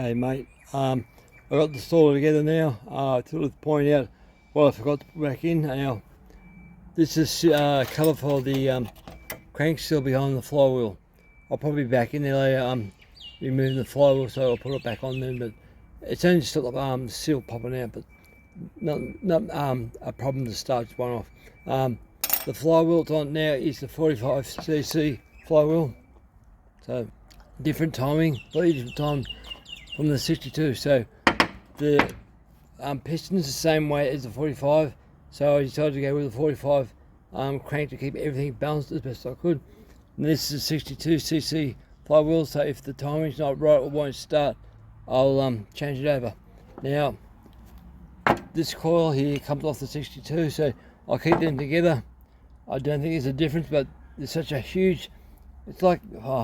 Hey mate, I got the stall together now. To point out what I forgot to put back in. Now, this is cover for the crank seal behind the flywheel. I'll probably be back in there later, removing the flywheel, so I'll put it back on then. But it's only just the seal popping out, but not a problem to start. Just one off. The flywheel it's on now is the 45cc flywheel, so different timing, completely different time from the 62. So the piston's the same way as the 45, so I decided to go with the 45 crank to keep everything balanced as best I could. And this is a 62cc flywheel, so if the timing's not right or won't start, I'll change it over. Now, this coil here comes off the 62, so I'll keep them together. I don't think there's a difference, but there's such a huge, it's like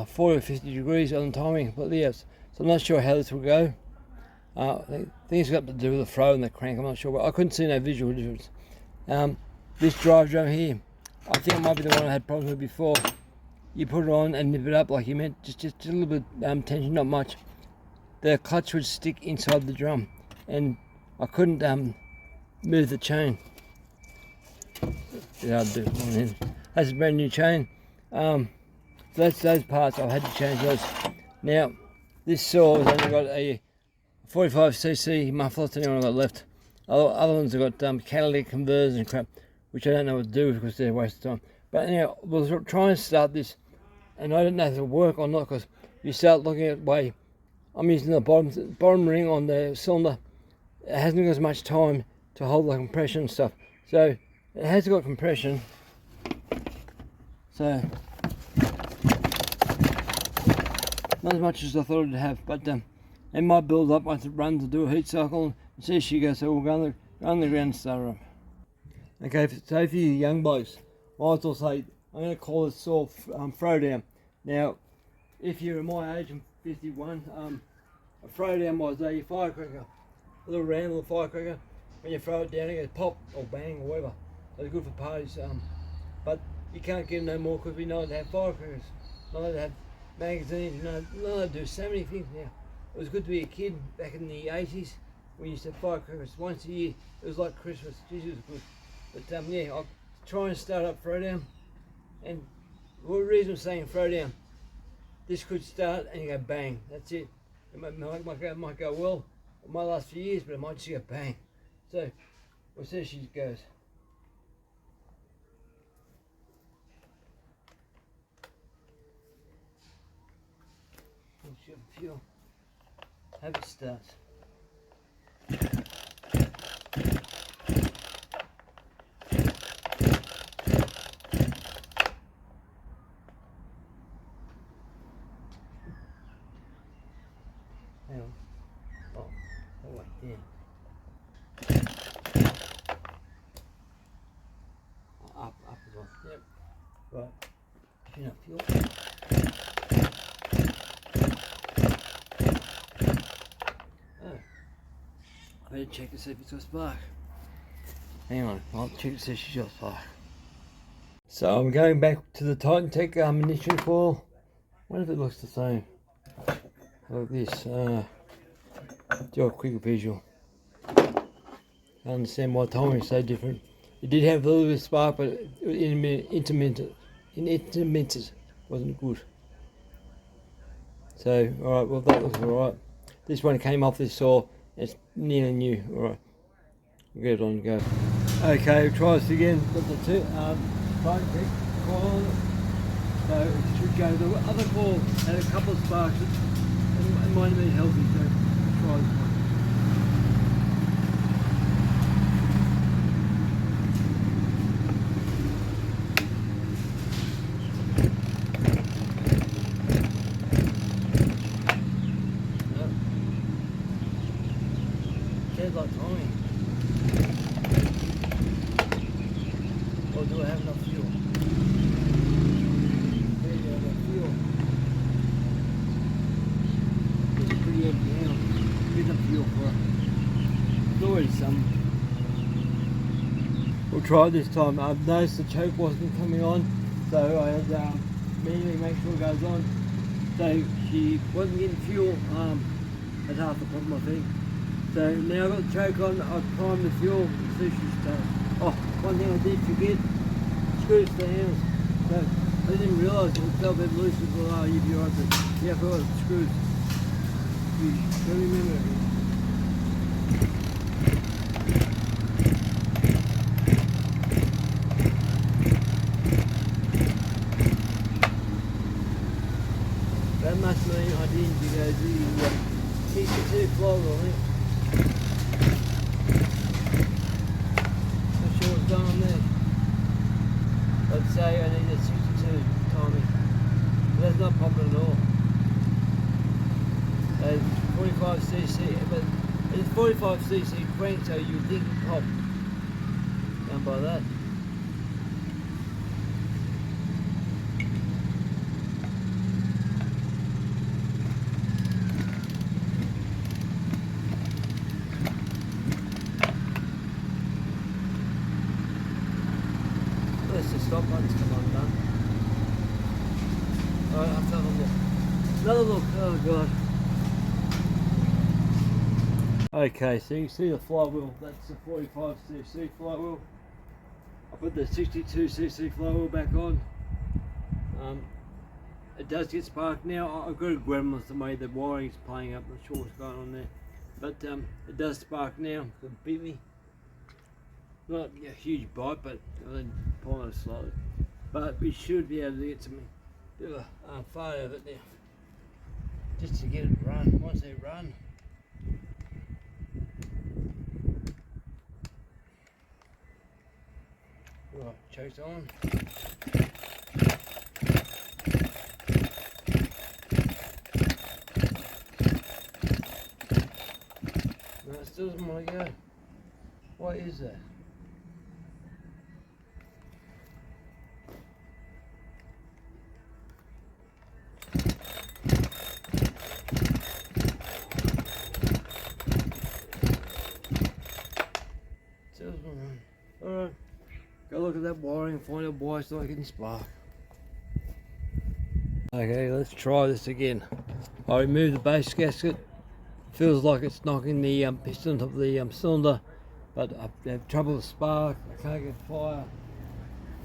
40 or 50 degrees on the timing, but yes. So I'm not sure how this will go. I think it's got to do with the throw and the crank, I'm not sure, but I couldn't see no visual difference. This drive drum here, I think it might be the one I had problems with before. You put it on and nip it up like you meant, just a little bit tension, not much. The clutch would stick inside the drum, and I couldn't move the chain. Yeah, I'll do it on in. That's a brand new chain. So that's those parts, I've had to change those. Now, this saw has only got a 45cc muffler, that's the only one I got left. Other ones have got catalytic converters and crap, which I don't know what to do with because they're a waste of time. But anyhow, we'll try and start this, and I don't know if it'll work or not, because you start looking at way, I'm using the bottom ring on the cylinder. It hasn't got as much time to hold the compression and stuff. So it has got compression. So not as much as I thought it'd have, but it might build up once it runs to do a heat cycle and see as she goes. So we'll go on the ground and start her up. Okay, so for you young blokes, I might as well say I'm going to call this saw throwdown. Now, if you're my age, I'm 51, a throwdown was a firecracker, a little round little firecracker. When you throw it down, it goes pop or bang or whatever. So it's good for parties, but you can't get no more because we know they have firecrackers, know they have magazines, know they do so many things now. It was good to be a kid back in the 80s. We used to have firecrackers once a year. It was like Christmas. Jesus, it was good. But yeah, I'll try and start up throwdown. And the reason I'm saying throwdown, this could start and you go bang. That's it. It might go well. It might last for years, but it might just go bang. So we'll see how she goes. Fuel. Hope it starts. Hang on. Oh, right there. Up as well. Yep. Right. Enough fuel. I better check to see if it's got a spark. Hang on, I'll check to see if she's got a spark. So I'm going back to the Titan Tech ignition coil. I wonder if it looks the same. Like this. Do a quick visual. I understand why timing is so different. It did have a little bit of spark, but it was intermittent. Wasn't good. So, alright, well that looks alright. This one came off this saw. It's nearly new. Alright, get it on go. Okay, we'll try this again. Got the two Titan Tech coil. So it should go. The other coil had a couple of sparks. It might have been healthy, so try this one. Sounds like timing. Or do I have enough fuel? There you go, enough fuel. It's pretty empty now. There's enough fuel for it. There's already some. We'll try it this time. I've noticed the choke wasn't coming on, so I had to manually make sure it goes on. So she wasn't getting fuel. at half the bottom, I think. So now I've got the choke on, I've primed the fuel, the sushi stuff. Oh, one thing I did forget, screws to the handles. So I didn't realise it was a bit loose as well. You'd be right, but you have to got the screws. You gotta remember it. That must mean I didn't go the TC2 flywheel, I think. Not sure what's going on there. I'd say I need a 62 timing. But that's not popping at all. 45cc, but it's 45cc crank, so you would think it popped. Down by that. Let's just stop once come undone. Alright, I'll have to have a look. Another look, oh god. Okay, so you see the flywheel, that's the 45cc flywheel. I put the 62cc flywheel back on. It does get sparked now. I've got a gremlin the way the wiring's playing up, not sure what's going on there. But it does spark now, it beat me. Not a huge bite, but I'm pulling it slowly. But we should be able to get some bit of a fire of it now. Just to get it run. Once they run, right, choke's on. No, it still doesn't want to go. What is that? Still doesn't run. Alright. Go look at that wiring and find out why it's not getting spark. Okay, let's try this again. I removed the base gasket. Feels like it's knocking the piston off the cylinder, but I have trouble with spark. I can't get fire,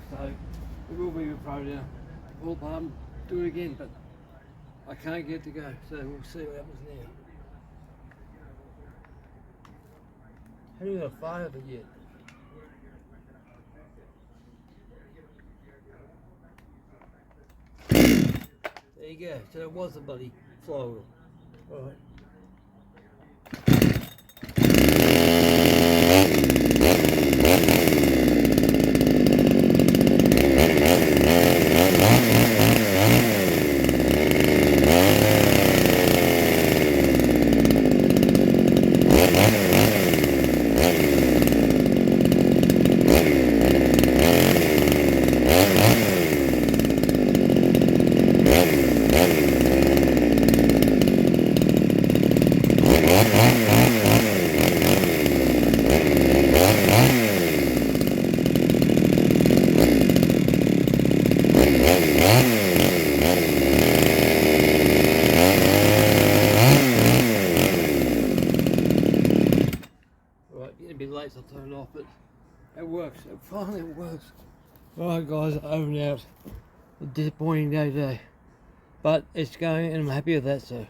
so it will be thrown down. Pull apart and do it again, but I can't get it to go. So we'll see what happens now. Haven't even got a fire of it yet. There you go. So it was a bloody flywheel. All right. Getting a bit late, so I'll turn it off, but it works. It finally works. Alright guys, over and out. A disappointing day today, but it's going and I'm happy with that, so